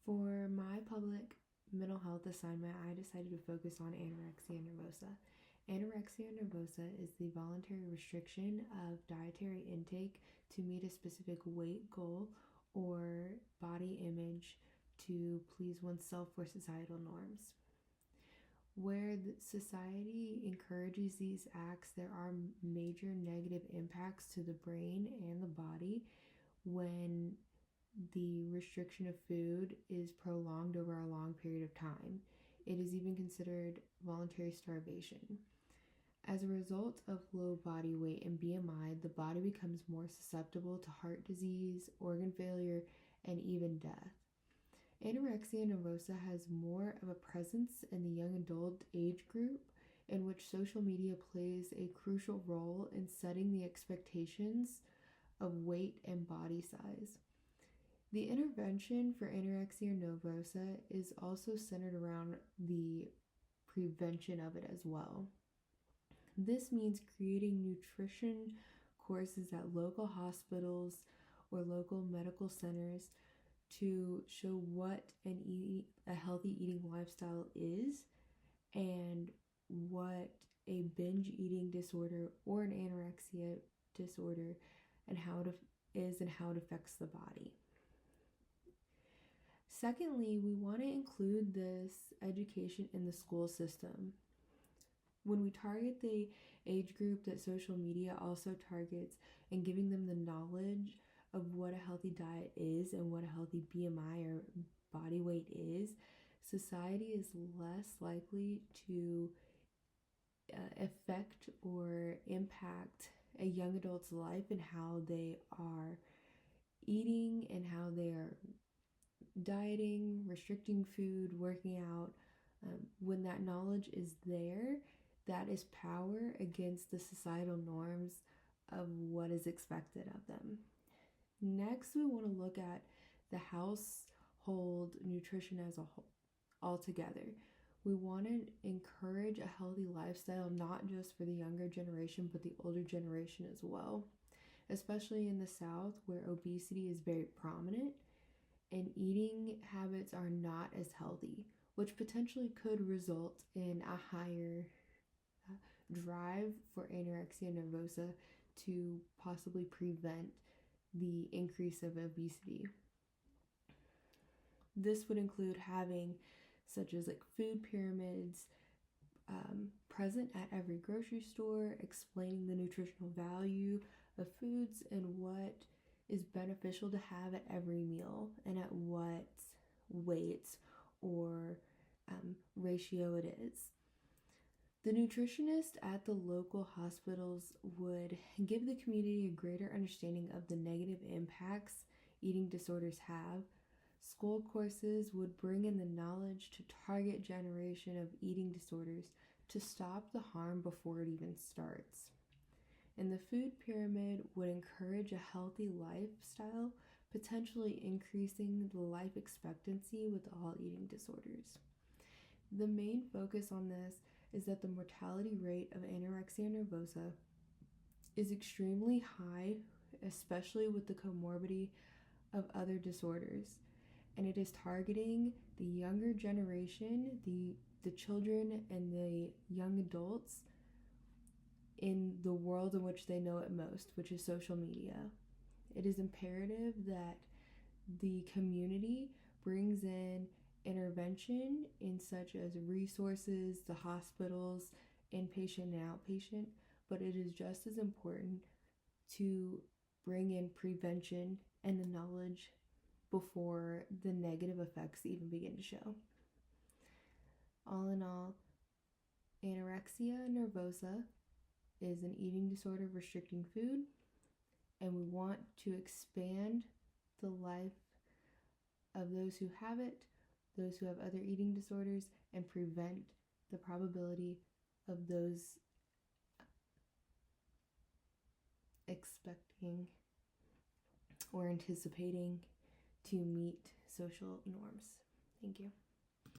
For my public mental health assignment, I decided to focus on anorexia nervosa. Anorexia nervosa is the voluntary restriction of dietary intake to meet a specific weight goal or body image to please oneself for societal norms. Where society encourages these acts, there are major negative impacts to the brain and the body when the restriction of food is prolonged over a long period of time. It is even considered voluntary starvation. As a result of low body weight and BMI, the body becomes more susceptible to heart disease, organ failure, and even death. Anorexia nervosa has more of a presence in the young adult age group, in which social media plays a crucial role in setting the expectations of weight and body size. The intervention for anorexia nervosa is also centered around the prevention of it as well. This means creating nutrition courses at local hospitals or local medical centers to show what a healthy eating lifestyle is and what a binge eating disorder or an anorexia disorder and how it is and how it affects the body. Secondly, we want to include this education in the school system. When we target the age group that social media also targets and giving them the knowledge of what a healthy diet is and what a healthy BMI or body weight is, society is less likely to affect or impact a young adult's life and how they are eating and how they are dieting, restricting food, working out. When that knowledge is there, that is power against the societal norms of what is expected of them. Next, we want to look at the household nutrition as a whole, altogether. We want to encourage a healthy lifestyle, not just for the younger generation, but the older generation as well, especially in the South where obesity is very prominent and eating habits are not as healthy, which potentially could result in a higher drive for anorexia nervosa to possibly prevent the increase of obesity. This would include having such as like food pyramids present at every grocery store, explaining the nutritional value of foods and what is beneficial to have at every meal and at what weight or ratio it is. The nutritionist at the local hospitals would give the community a greater understanding of the negative impacts eating disorders have. School courses would bring in the knowledge to target generation of eating disorders to stop the harm before it even starts. And the food pyramid would encourage a healthy lifestyle, potentially increasing the life expectancy with all eating disorders. The main focus on this is that the mortality rate of anorexia nervosa is extremely high, especially with the comorbidity of other disorders. And it is targeting the younger generation, the children and the young adults in the world in which they know it most, which is social media. It is imperative that the community brings in intervention in such as resources, the hospitals, inpatient and outpatient, but it is just as important to bring in prevention and the knowledge before the negative effects even begin to show. All in all, anorexia nervosa is an eating disorder restricting food, and we want to expand the life of those who have it, those who have other eating disorders, and prevent the probability of those expecting or anticipating to meet social norms. Thank you.